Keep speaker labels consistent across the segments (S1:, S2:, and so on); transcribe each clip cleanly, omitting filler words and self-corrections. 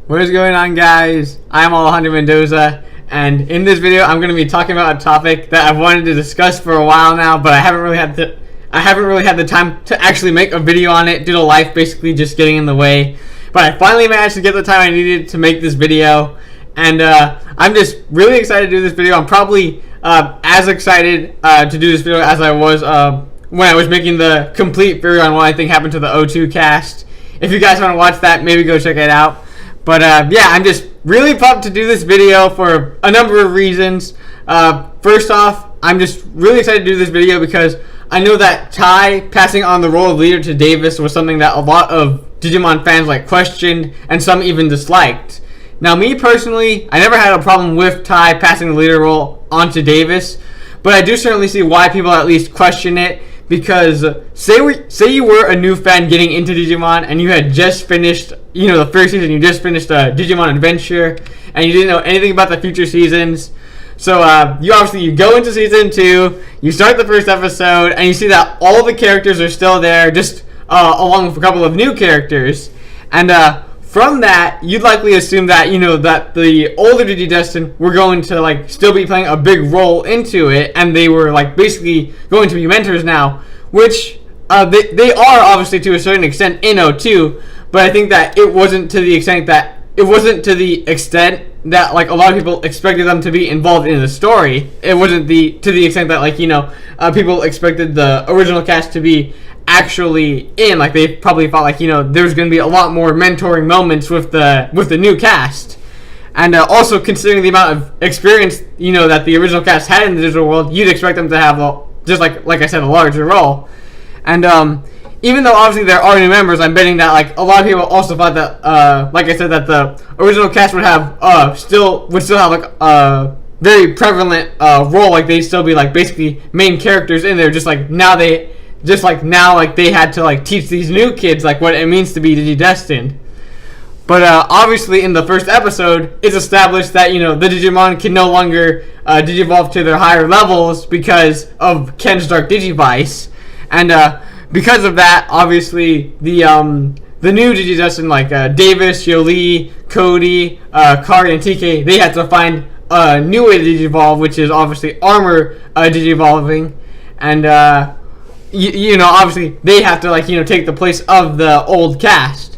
S1: What is going on, guys? I'm Alejandro Mendoza, and in this video I'm going to be talking about a topic that I've wanted to discuss for a while now, but I haven't really had the time to actually make a video on it due to life basically just getting in the way. But I finally managed to get the time I needed to make this video, and I'm just really excited to do this video. I'm probably as excited to do this video as I was when I was making the complete video on what I think happened to the O2 cast. If you guys want to watch that, maybe go check it out. But yeah, I'm just really pumped to do this video for a number of reasons. First off, I'm just really excited to do this video because I know that Tai passing on the role of leader to Davis was something that a lot of Digimon fans questioned and some even disliked. Now, me personally, I never had a problem with Tai passing the leader role onto Davis, but I do certainly see why people at least question it. Because say you were a new fan getting into Digimon and you had just finished, the first season, you just finished Digimon Adventure, and you didn't know anything about the future seasons. So you go into season 2, you start the first episode, and you see that all the characters are still there, just along with a couple of new characters. And from that, you'd likely assume that that the older digidestined were going to still be playing a big role into it, and they were basically going to be mentors now, which they are obviously to a certain extent in O2, but I think that it wasn't to the extent that a lot of people expected them to be involved in the story. It wasn't to the extent that people expected the original cast to be actually in. They probably thought there's going to be a lot more mentoring moments with the new cast. And also considering the amount of experience that the original cast had in the digital world, you'd expect them to have just like I said, a larger role. And even though obviously there are new members, I'm betting that a lot of people also thought that like I said, that the original cast would have still have a very prevalent role. They'd still be basically main characters in there, just like now they had to teach these new kids what it means to be digidestined. But obviously in the first episode, it's established that the Digimon can no longer digivolve to their higher levels because of Ken's Dark Digivice, and because of that, obviously the new digidestined Davis, Yoli, Cody, Kari, and TK, they had to find a new way to digivolve, which is obviously armor digivolving, and obviously they have to take the place of the old cast.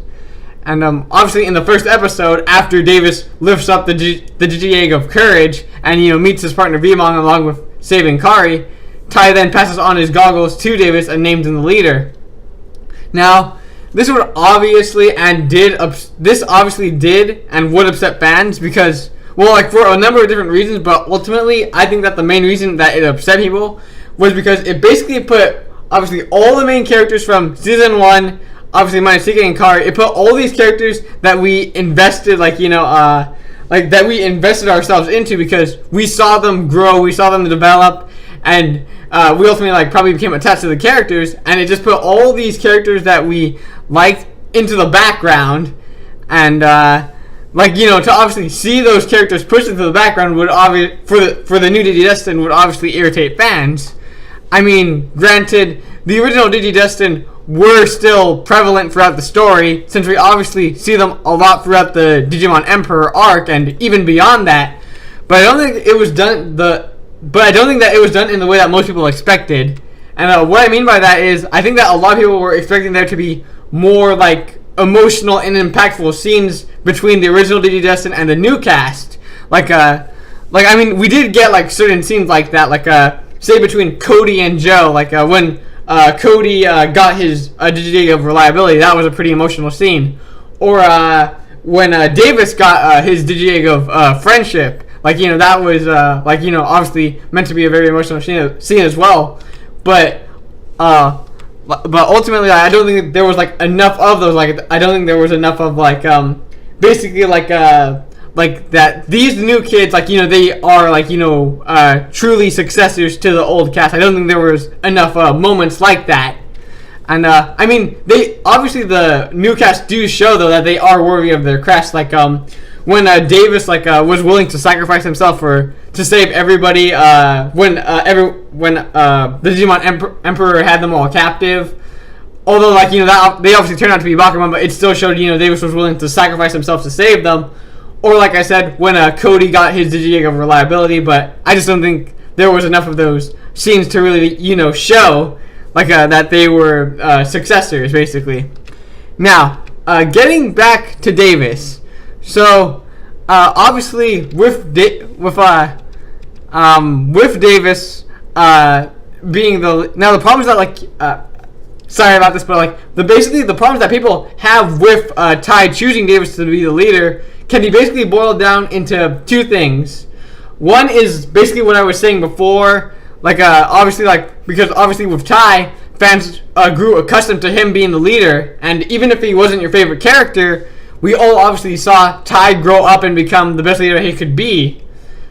S1: And obviously in the first episode, after Davis lifts up the Digi Egg of Courage and meets his partner Vmon along with saving Kari, Tai then passes on his goggles to Davis and names him the leader. Now, this obviously did and would upset fans because, for a number of different reasons, but ultimately I think that the main reason that it upset people was because it basically put obviously all the main characters from season 1, obviously minus TK and Kari, it put all these characters that we invested that we invested ourselves into because we saw them grow, we saw them develop, and we ultimately probably became attached to the characters, and it just put all these characters that we liked into the background, and to obviously see those characters pushed into the background would for the new Digidestined would obviously irritate fans. I mean, granted, the original Digidestined were still prevalent throughout the story, since we obviously see them a lot throughout the Digimon Emperor arc and even beyond that. But I don't think it was done in the way that most people expected. And what I mean by that is, I think that a lot of people were expecting there to be more emotional and impactful scenes between the original Digidestined and the new cast. We did get certain scenes like that, say between Cody and Joe, when Cody got his Digi of Reliability. That was a pretty emotional scene. Or when Davis got his Digi of Friendship. That was obviously meant to be a very emotional scene as well. But ultimately, I don't think there was enough of those. I don't think there was enough of basically that these new kids they are truly successors to the old cast. I don't think there was enough moments like that. And they obviously, the new cast do show though that they are worthy of their crest. When Davis was willing to sacrifice himself to save everybody when the Digimon Emperor had them all captive, although like that they obviously turned out to be Bakuman, but it still showed Davis was willing to sacrifice himself to save them. Or like I said, when Cody got his Digidestined of reliability, but I just don't think there was enough of those scenes to really show like that they were successors basically. Now getting back to Davis, so obviously with Davis being the problem is that sorry about this, but basically the problems that people have with Tai choosing Davis to be the leader can be basically boiled down into two things. One is basically what I was saying before, obviously because obviously with Tai, fans grew accustomed to him being the leader, and even if he wasn't your favorite character, we all obviously saw Tai grow up and become the best leader he could be.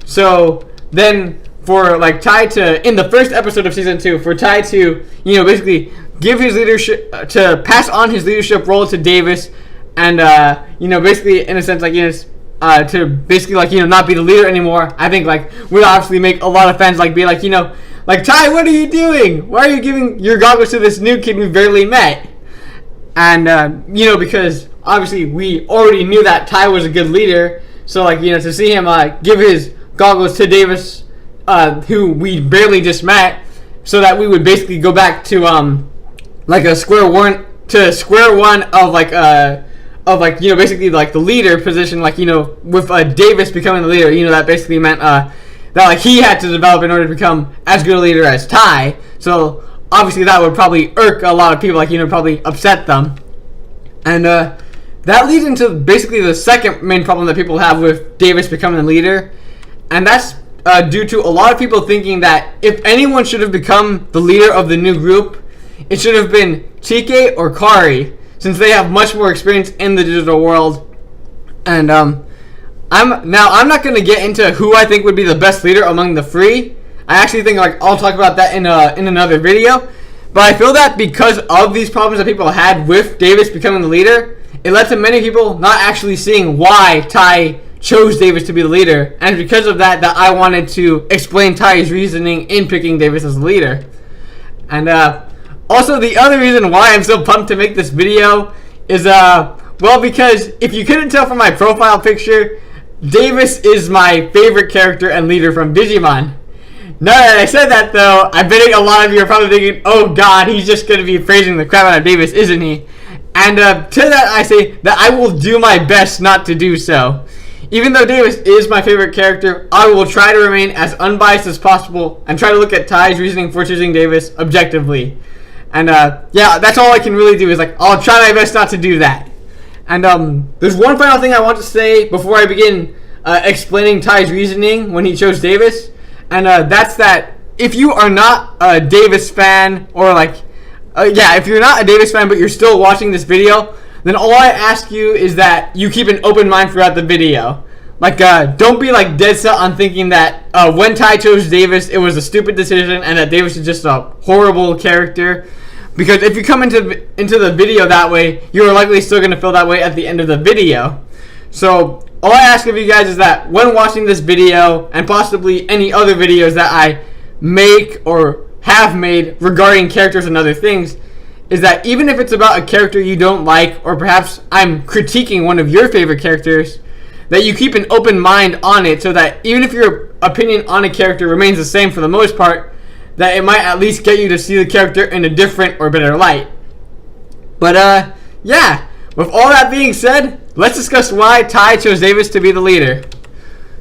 S1: So then for Tai to, in the first episode of season 2, for Tai to basically give his leadership, to pass on his leadership role to Davis, and basically in a sense to basically not be the leader anymore, I think would obviously make a lot of fans be Tai, what are you doing? Why are you giving your goggles to this new kid we barely met? And because obviously we already knew that Tai was a good leader, so to see him give his goggles to Davis, who we barely just met, so that we would basically go back to square one of basically the leader position, with Davis becoming the leader. That basically meant that he had to develop in order to become as good a leader as Tai. So obviously that would probably irk a lot of people, probably upset them. And that leads into basically the second main problem that people have with Davis becoming the leader, and that's due to a lot of people thinking that if anyone should have become the leader of the new group, it should have been Chike or Kari, since they have much more experience in the digital world. And I'm not going to get into who I think would be the best leader among the three. I actually think I'll talk about that in another video. But I feel that because of these problems that people had with Davis becoming the leader, it led to many people not actually seeing why Tai chose Davis to be the leader. And because of that I wanted to explain Tai's reasoning in picking Davis as the leader. And also, the other reason why I'm so pumped to make this video is, because if you couldn't tell from my profile picture, Davis is my favorite character and leader from Digimon. Now that I said that, though, I bet a lot of you are probably thinking, oh god, he's just going to be praising the crap out of Davis, isn't he? And to that I say that I will do my best not to do so. Even though Davis is my favorite character, I will try to remain as unbiased as possible and try to look at Tai's reasoning for choosing Davis objectively. And that's all I can really do is I'll try my best not to do that. And there's one final thing I want to say before I begin explaining Tai's reasoning when he chose Davis, and that's that if you are not a Davis fan, or if you're not a Davis fan but you're still watching this video, then all I ask you is that you keep an open mind throughout the video. Don't be dead set on thinking that when Tai chose Davis, it was a stupid decision and that Davis is just a horrible character. Because if you come into the video that way, you're likely still going to feel that way at the end of the video. So all I ask of you guys is that when watching this video, and possibly any other videos that I make or have made regarding characters and other things, is that even if it's about a character you don't like, or perhaps I'm critiquing one of your favorite characters, that you keep an open mind on it, so that even if your opinion on a character remains the same for the most part, that it might at least get you to see the character in a different or better light. But with all that being said, let's discuss why Tai chose Davis to be the leader.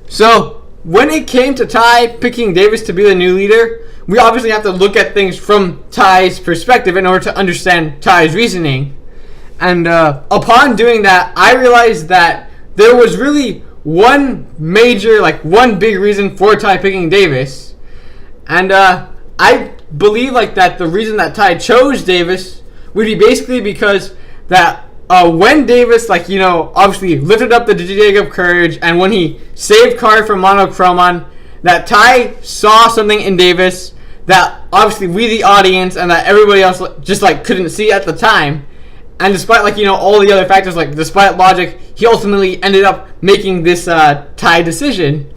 S1: So when it came to Tai picking Davis to be the new leader, we obviously have to look at things from Tai's perspective in order to understand Tai's reasoning. And upon doing that, I realized that there was really one big reason for Tai picking Davis. And I believe that the reason that Tai chose Davis would be basically because that when Davis obviously lifted up the Digidestined of Courage, and when he saved Kari from Monochromon, that Tai saw something in Davis that obviously we the audience and that everybody else just couldn't see at the time. And despite all the other factors, despite logic, he ultimately ended up making this Tai decision.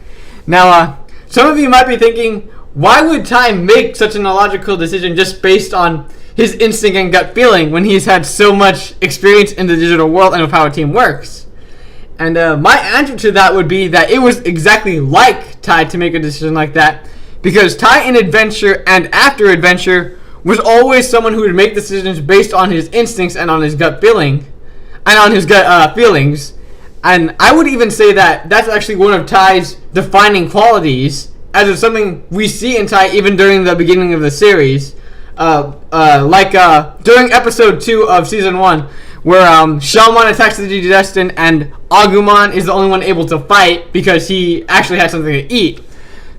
S1: Now some of you might be thinking, why would Tai make such an illogical decision just based on his instinct and gut feeling when he's had so much experience in the digital world and of how a team works. And my answer to that would be that it was exactly like Tai to make a decision like that, because Tai in Adventure and after Adventure was always someone who would make decisions based on his instincts and on his gut feeling, and on his gut feelings. And I would even say that that's actually one of Tai's defining qualities, as it's something we see in Tai even during the beginning of the series. During episode 2 of season 1, where Shelmon attacks the Digidestined and Agumon is the only one able to fight because he actually had something to eat.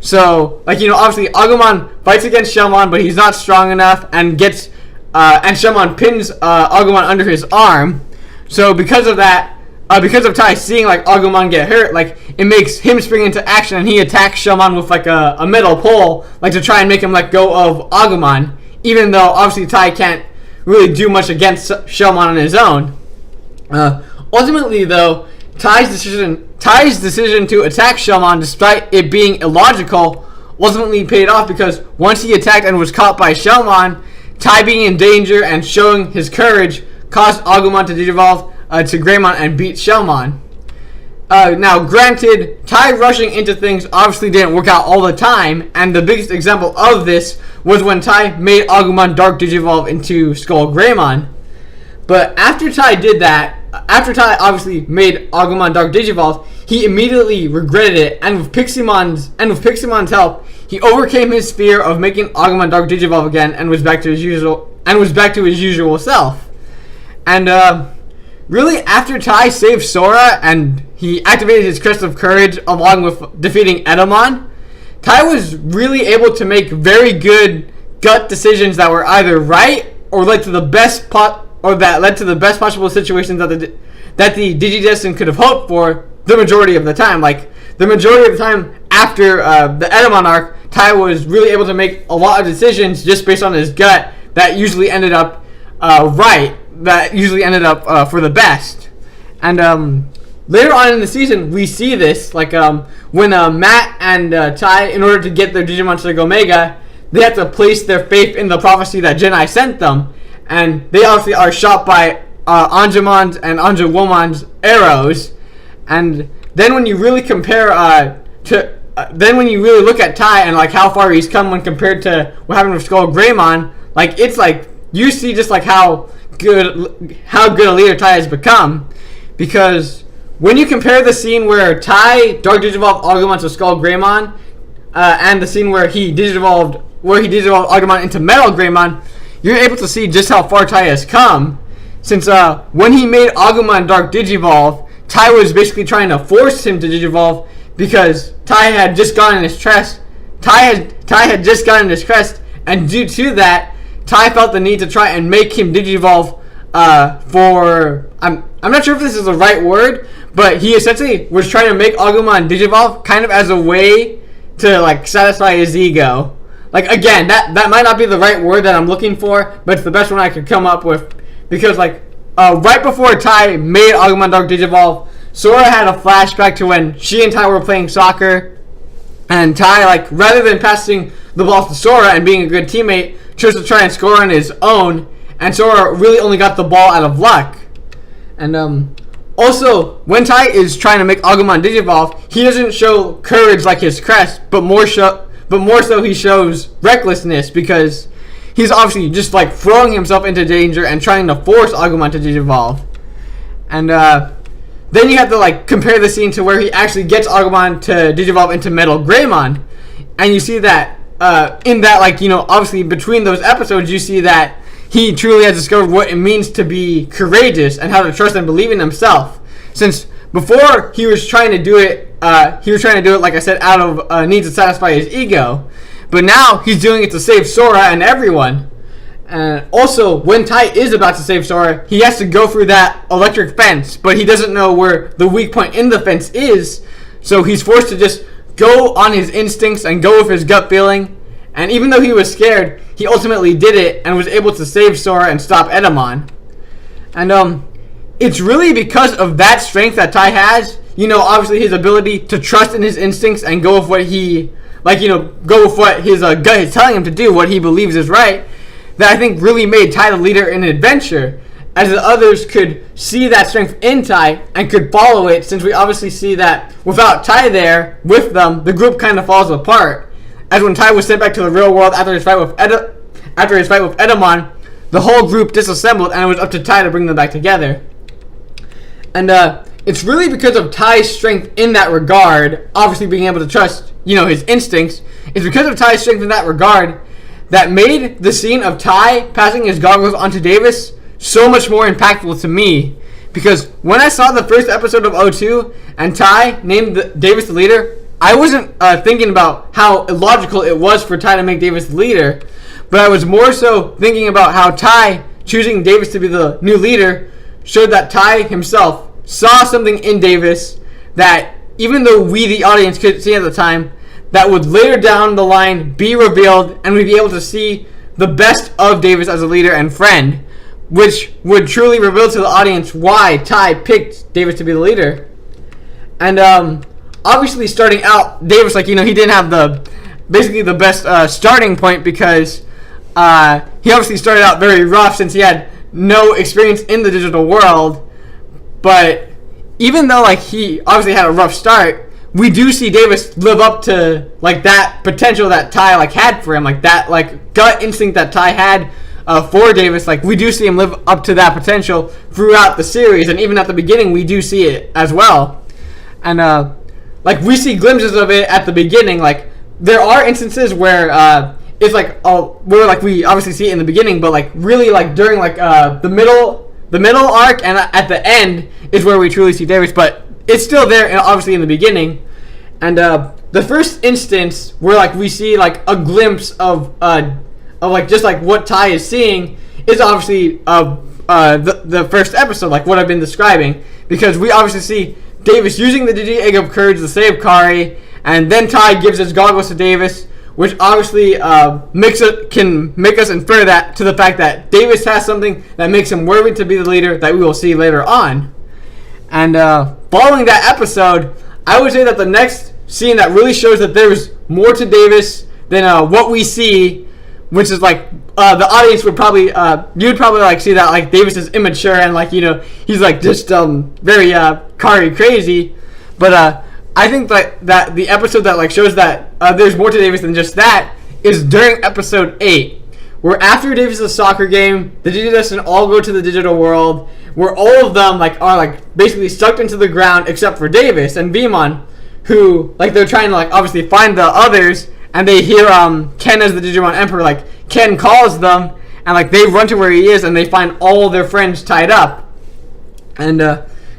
S1: So, obviously Agumon fights against Shelmon, but he's not strong enough, and Shelmon pins Agumon under his arm. So because of that, because of Tai seeing Agumon get hurt, it makes him spring into action, and he attacks Shelmon with a metal pole, to try and make him let go of Agumon, even though obviously Tai can't really do much against Shelmon on his own. Ultimately, though, Tai's decision to attack Shelmon, despite it being illogical, ultimately paid off, because once he attacked and was caught by Shelmon, Tai being in danger and showing his courage caused Agumon to digivolve to Greymon and beat Shelmon. Now, granted, Tai rushing into things obviously didn't work out all the time, and the biggest example of this was when Tai made Agumon Dark Digivolve into SkullGreymon. But after Tai did that, after Tai obviously made Agumon Dark Digivolve, he immediately regretted it, and with Piximon's help, he overcame his fear of making Agumon Dark Digivolve again and was back to his usual self. And really, after Tai saved Sora and he activated his Crest of Courage along with defeating Edamon, Tai was really able to make very good gut decisions that were either right or led to the best possible situations that the Digidestined could have hoped for the majority of the time. The majority of the time after the Edamon arc, Tai was really able to make a lot of decisions just based on his gut that usually ended up right. That usually ended up for the best. And later on in the season, we see this, when Matt and Tai, in order to get their Digimon to Omega, they have to place their faith in the prophecy that Genai sent them, and they obviously are shot by Anjumon's and Anjuwomon's arrows. And then when you really then when you really look at Tai and how far he's come when compared to what happened with SkullGreymon, it's you see just how good a leader Tai has become, because when you compare the scene where Tai Dark Digivolved Agumon to SkullGreymon and the scene where he digivolved Agumon into Metal Greymon, you're able to see just how far Tai has come. Since when he made Agumon Dark Digivolve, Tai was basically trying to force him to digivolve, because Tai had just gotten his crest. And due to that, Tai felt the need to try and make him digivolve I'm not sure if this is the right word, but he essentially was trying to make Agumon digivolve kind of as a way to satisfy his ego. Again, that might not be the right word that I'm looking for, but it's the best one I could come up with, because right before Tai made Agumon Dark Digivolve, Sora had a flashback to when she and Tai were playing soccer, and Tai, rather than passing the ball to Sora and being a good teammate, chose to try and score on his own, and Sora really only got the ball out of luck. And also, when Tai is trying to make Agumon digivolve, he doesn't show courage like his crest, but more so he shows recklessness, because he's obviously just throwing himself into danger and trying to force Agumon to digivolve. And then you have to compare the scene to where he actually gets Agumon to digivolve into Metal Greymon, and you see that in that obviously between those episodes, you see that he truly has discovered what it means to be courageous and how to trust and believe in himself. Since before he was trying to do it, like I said, out of need to satisfy his ego, but now he's doing it to save Sora and everyone. And also, when Tai is about to save Sora, he has to go through that electric fence, but he doesn't know where the weak point in the fence is, so he's forced to just go on his instincts and go with his gut feeling. And even though he was scared, he ultimately did it and was able to save Sora and stop Edamon. And it's really because of that strength that Tai has, obviously his ability to trust in his instincts and go with what he, go with what his gut is telling him to do, what he believes is right. that I think really made Tai the leader in an adventure, as the others could see that strength in Tai and could follow it, since we obviously see that without Tai there with them, the group kind of falls apart. As when Tai was sent back to the real world after his fight with Agumon, the whole group disassembled, and it was up to Tai to bring them back together. And it's really because of Tai's strength in that regard, obviously being able to trust, his instincts. It's because of Tai's strength in that regard that made the scene of Tai passing his goggles onto Davis so much more impactful to me. Because when I saw the first episode of O2 and Tai named Davis the leader, I wasn't thinking about how illogical it was for Tai to make Davis the leader, but I was more so thinking about how Tai choosing Davis to be the new leader showed that Tai himself saw something in Davis that, even though we, the audience, couldn't see at the time, that would later down the line be revealed, and we'd be able to see the best of Davis as a leader and friend, which would truly reveal to the audience why Tai picked Davis to be the leader. And obviously starting out, Davis, he didn't have the best starting point, because he obviously started out very rough since he had no experience in the digital world. But even though he obviously had a rough start, we do see Davis live up to that potential that Tai had for him, that gut instinct that Tai had for Davis. We do see him live up to that potential throughout the series, and even at the beginning we do see it as well. And we see glimpses of it at the beginning. There are instances where it's where we obviously see it in the beginning, but really during the middle arc and at the end is where we truly see Davis. But it's still there, and obviously in the beginning. And the first instance where we see a glimpse of just what Tai is seeing is obviously the first episode, what I've been describing, because we obviously see Davis using the Digi Egg of Courage to save Kari, and then Tai gives his goggles to Davis, which obviously can make us infer that to the fact that Davis has something that makes him worthy to be the leader that we will see later on. And following that episode, I would say that the next scene that really shows that there's more to Davis than what we see, which is the audience would probably you'd probably see that Davis is immature and he's just very Kari crazy. But I think that the episode that shows that there's more to Davis than just that is during episode 8, where after Davis' soccer game, the digidestined all go to the digital world, where all of them are basically sucked into the ground except for Davis and Vemon, who they're trying to obviously find the others, and they hear Ken as the Digimon Emperor. Ken calls them, and they run to where he is, and they find all their friends tied up. And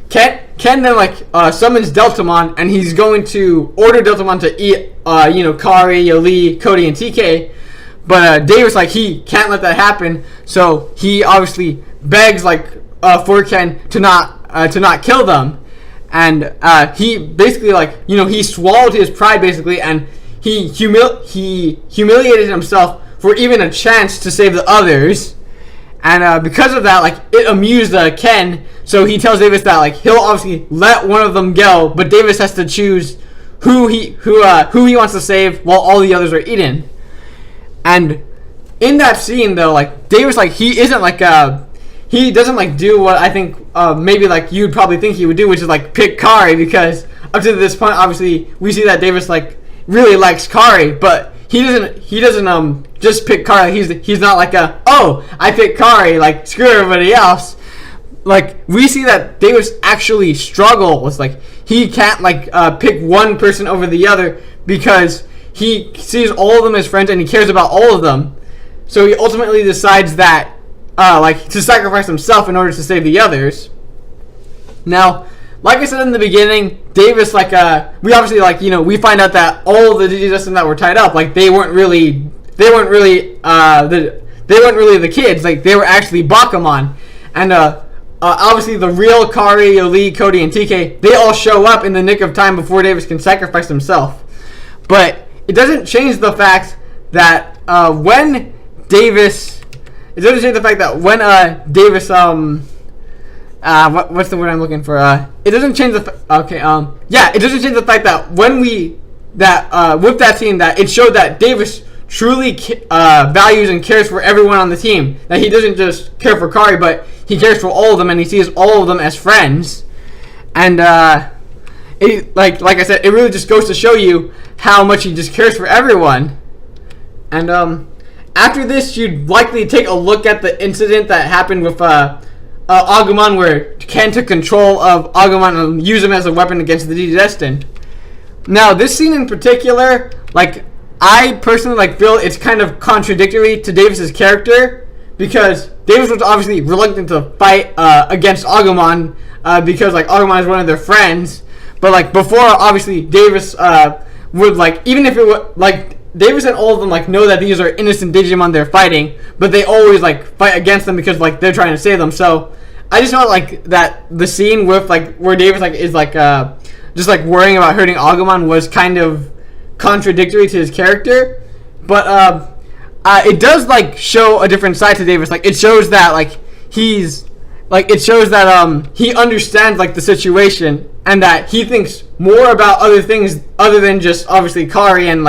S1: Ken then summons Deltamon, and he's going to order Deltamon to eat Kari, Yoli, Cody, and TK. But Davis he can't let that happen, so he obviously begs for Ken to not kill them. And he basically he swallowed his pride basically, and he humiliated himself for even a chance to save the others. And because of that, it amused Ken, so he tells Davis that he'll obviously let one of them go, but Davis has to choose who he wants to save while all the others are eaten. And in that scene though, Davis he isn't he doesn't do what I think maybe you'd probably think he would do, which is pick Kari, because up to this point obviously we see that Davis really likes Kari, but he doesn't just pick Kari. He's not I pick Kari, screw everybody else. We see that Davis actually struggles. He can't pick one person over the other, because he sees all of them as friends and he cares about all of them. So he ultimately decides that to sacrifice himself in order to save the others. Now, like I said in the beginning, Davis we obviously we find out that all the digidestined that were tied up, they weren't really the kids. They were actually Bakumon. And obviously the real Kari, Yoli, Cody, and TK, they all show up in the nick of time before Davis can sacrifice himself. But it doesn't change the fact that when Davis what's the word I'm looking for? It doesn't change the it doesn't change the fact that with that scene, that it showed that Davis truly values and cares for everyone on the team. That he doesn't just care for Kari, but he cares for all of them, and he sees all of them as friends. And like I said, it really just goes to show you how much he just cares for everyone. And after this, you'd likely take a look at the incident that happened with Agumon, where Ken took control of Agumon and used him as a weapon against the Digidestined. Now, this scene in particular, like, I personally feel it's kind of contradictory to Davis's character, because Davis was obviously reluctant to fight against Agumon because Agumon is one of their friends. But before, obviously Davis would even if it would Davis and all of them know that these are innocent Digimon they're fighting, but they always fight against them because they're trying to save them. So I just felt that the scene with where Davis is just worrying about hurting Agumon was kind of contradictory to his character. But it does show a different side to Davis. It shows that he's it shows that he understands the situation, and that he thinks more about other things other than just obviously Kari and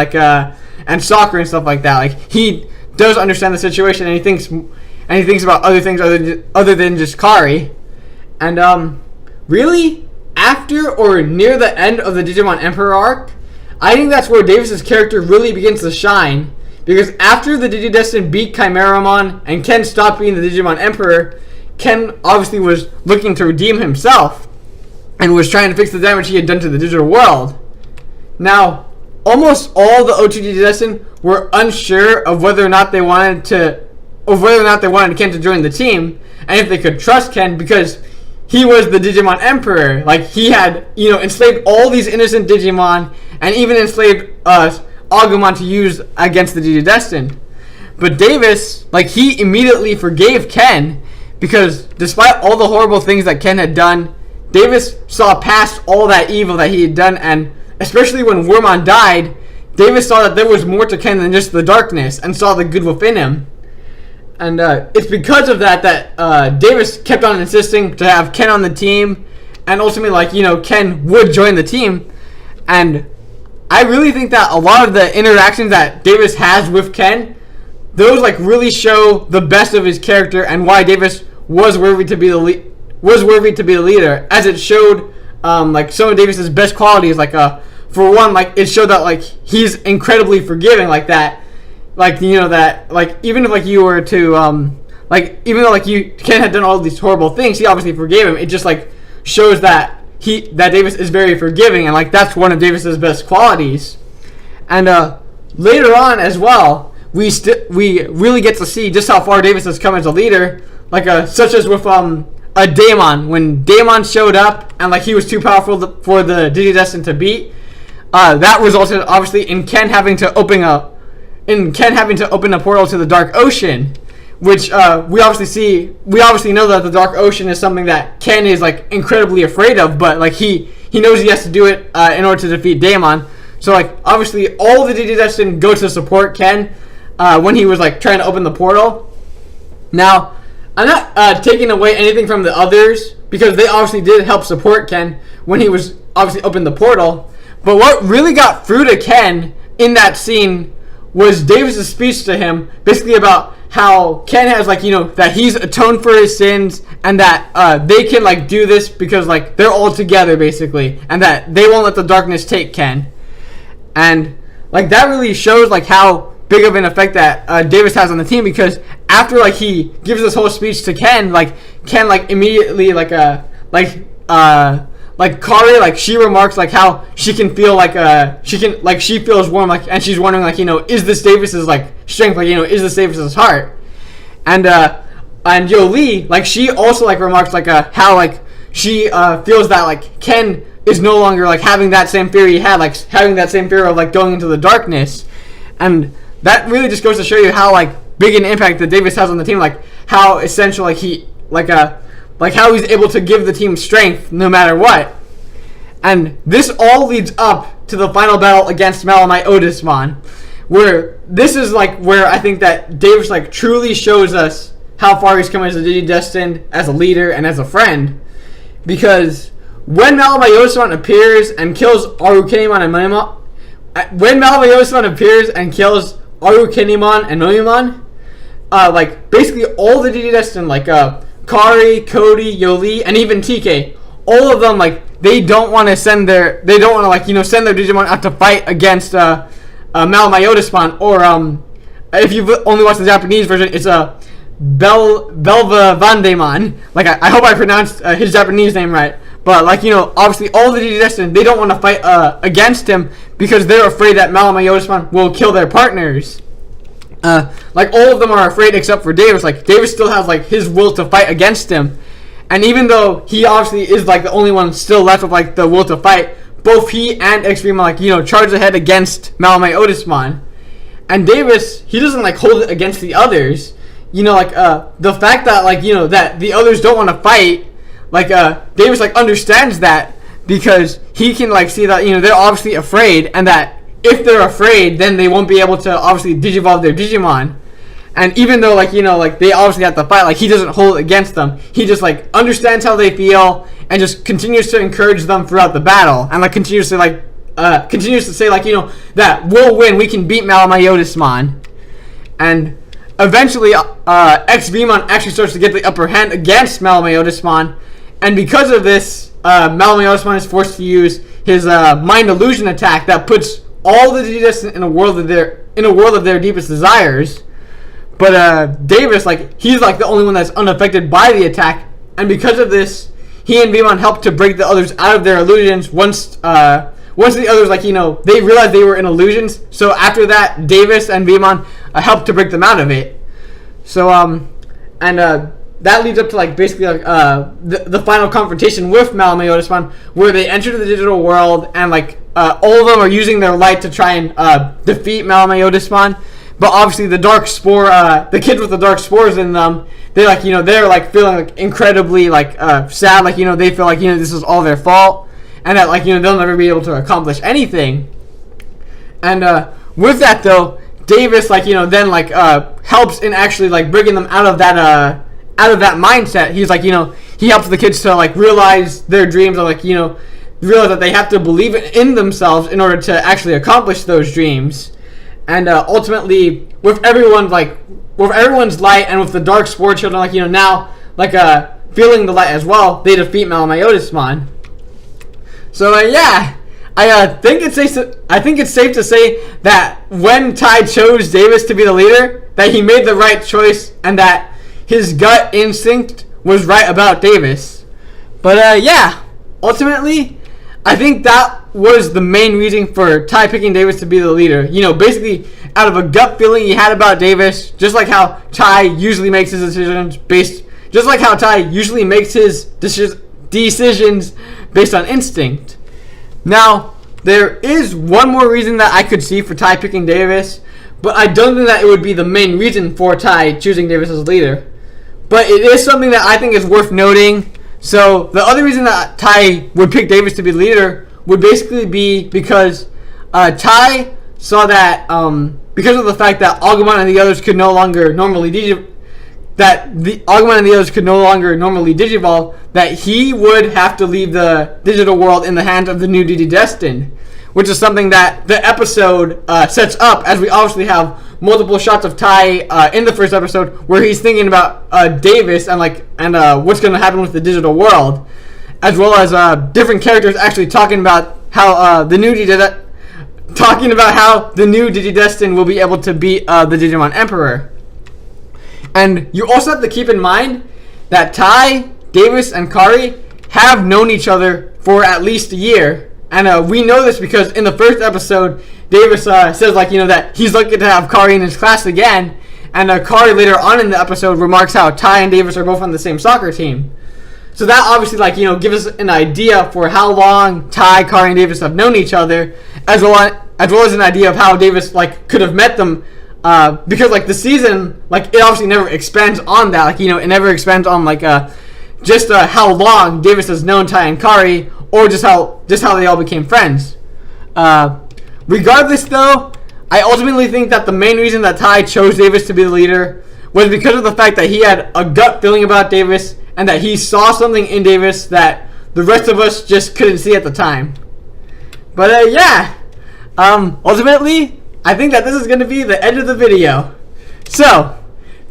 S1: and soccer and stuff like that. He does understand the situation, and he thinks about other things other than just Kari. And really, after or near the end of the Digimon Emperor arc, I think that's where Davis's character really begins to shine. Because after the Digidestined beat Chimeramon and Ken stopped being the Digimon Emperor, Ken obviously was looking to redeem himself and was trying to fix the damage he had done to the digital world. Now, almost all the OG Digidestined were unsure of whether or not they wanted Ken to join the team, and if they could trust Ken, because he was the Digimon Emperor. He had, enslaved all these innocent Digimon, and even enslaved Agumon to use against the Digidestined. But Davis, he immediately forgave Ken, because despite all the horrible things that Ken had done, Davis saw past all that evil that he had done, and especially when Wormmon died, Davis saw that there was more to Ken than just the darkness, and saw the good within him. And it's because of that Davis kept on insisting to have Ken on the team, and ultimately, Ken would join the team. And I really think that a lot of the interactions that Davis has with Ken, those really show the best of his character and why Davis was worthy to be the leader, as it showed some of Davis's best qualities. For one, it showed that he's incredibly forgiving, that even if you were to even though Ken had done all these horrible things, he obviously forgave him. It just shows that Davis is very forgiving, and that's one of Davis's best qualities. And later on as well, we really get to see just how far Davis has come as a leader, such as with a Daimon. When Daimon showed up and he was too powerful for the Digidestined to beat, that resulted obviously in Ken having to open a portal to the Dark Ocean, which we obviously know that the Dark Ocean is something that Ken is incredibly afraid of, but he knows he has to do it in order to defeat Daimon. So obviously all the Digidestined go to support Ken when he was trying to open the portal. Now, I'm not taking away anything from the others, because they obviously did help support Ken when he was obviously opened the portal. But what really got through to Ken in that scene was Davis's speech to him, basically about how Ken has that he's atoned for his sins, and that they can do this because they're all together basically, and that they won't let the darkness take Ken. And that really shows how big of an effect that Davis has on the team, because after he gives this whole speech to Ken, Ken immediately Kari, she remarks how she can feel she feels warm, and she's wondering is this Davis's strength, is this Davis's heart? And Yoli, she also remarks how she feels that Ken is no longer having that same fear he had, having that same fear of going into the darkness. And that really just goes to show you how big an impact that Davis has on the team, how essential he how he's able to give the team strength no matter what. And this all leads up to the final battle against Myotismon, where this is where I think that Davis truly shows us how far he's come as a Digidestined, as a leader, and as a friend. Because when Myotismon appears and kills Arukeimon and Minima, when Myotismon appears and kills Arukenimon and Noimon, like basically all the digidestined, like Kari, Cody, Yoli, and even TK, all of them, like they don't want to send their Digimon out to fight against Myotismon, or if you've only watched the Japanese version, it's a Belva Vandemon. Like I hope I pronounced his Japanese name right. But obviously all the digidestined, they don't want to fight against him because they're afraid that Myotismon will kill their partners. Like all of them are afraid except for Davis. Like Davis still has like his will to fight against him, and even though he obviously is like the only one still left with like the will to fight, both he and Xgreymon charge ahead against Myotismon, and Davis, he doesn't like hold it against the others. The fact that that the others don't want to fight, Davis understands that because he can see that they're obviously afraid, and that if they're afraid, then they won't be able to obviously digivolve their Digimon. And even though they obviously have to fight, he doesn't hold it against them. He just understands how they feel and just continues to encourage them throughout the battle, and continues to say that we'll win, we can beat Myotismon. And eventually Xgreymon actually starts to get the upper hand against Myotismon, and because of this, Myotismon is forced to use his mind illusion attack that puts all the digidestined in a world of their deepest desires. But Davis, he's the only one that's unaffected by the attack, and because of this, he and Veemon helped to break the others out of their illusions once the others they realized they were in illusions. So after that, Davis and Veemon helped to break them out of it. So that leads up to basically the final confrontation with Myotismon, where they enter the digital world, and all of them are using their light to try and defeat Myotismon. But obviously the dark spore, the kids with the dark spores in them, they're feeling incredibly sad, they feel this is all their fault, and that they'll never be able to accomplish anything. And with that though, Davis then helps in actually bringing them out of that mindset. He's he helps the kids to realize their dreams, and realize that they have to believe in themselves in order to actually accomplish those dreams. And ultimately, with everyone's light, and with the dark spore children now feeling the light as well, they defeat Myotismon. So I think it's safe to say that when Tai chose Davis to be the leader, that he made the right choice, and that his gut instinct was right about Davis. But ultimately, I think that was the main reason for Tai picking Davis to be the leader. Basically out of a gut feeling he had about Davis, just like how Tai usually makes his decisions based based on instinct. Now, there is one more reason that I could see for Tai picking Davis, but I don't think that it would be the main reason for Tai choosing Davis as leader. But it is something that I think is worth noting. So the other reason that Tai would pick Davis to be leader would basically be because Tai saw that because of the fact that Agumon and the others could no longer normally digivolve, that he would have to leave the digital world in the hands of the new digidestined, which is something that the episode sets up, as we obviously have multiple shots of Tai in the first episode where he's thinking about Davis and what's going to happen with the digital world, as well as different characters actually talking about how the new digidestined will be able to beat the Digimon Emperor. And you also have to keep in mind that Tai, Davis, and Kari have known each other for at least a year. And we know this because in the first episode, Davis says that he's lucky to have Kari in his class again. And Kari later on in the episode remarks how Tai and Davis are both on the same soccer team. So that obviously gives us an idea for how long Tai, Kari, and Davis have known each other, as well as an idea of how Davis could have met them. Because the season it obviously never expands on that, it never expands on how long Davis has known Tai and Kari, or just how they all became friends. Regardless though, I ultimately think that the main reason that Tai chose Davis to be the leader was because of the fact that he had a gut feeling about Davis, and that he saw something in Davis that the rest of us just couldn't see at the time. But ultimately, I think that this is going to be the end of the video. So,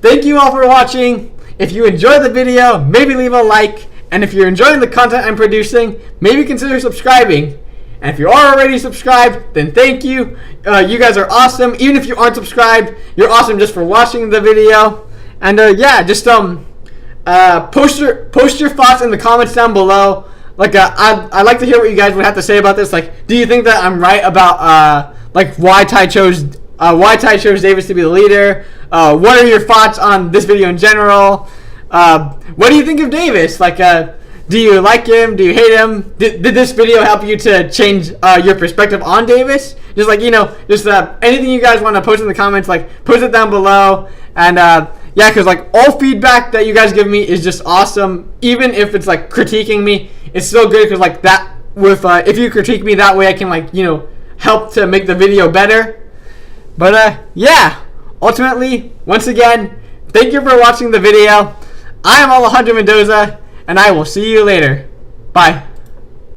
S1: thank you all for watching. If you enjoyed the video, maybe leave a like. And if you're enjoying the content I'm producing, maybe consider subscribing. And if you're already subscribed, then thank you. You guys are awesome. Even if you aren't subscribed, you're awesome just for watching the video. And yeah, just post your thoughts in the comments down below. Like I'd like to hear what you guys would have to say about this. Like, do you think that I'm right about like why Tai chose Davis to be the leader? What are your thoughts on this video in general? What do you think of Davis? Like, do you like him? Do you hate him? Did this video help you to change your perspective on Davis? Just like, just anything you guys want to post in the comments, like post it down below. And yeah, because like all feedback that you guys give me is just awesome. Even if it's like critiquing me, it's still good because like that with if you critique me that way, I can like help to make the video better. But yeah, ultimately, once again, thank you for watching the video. I am Alejandro Mendoza, and I will see you later. Bye.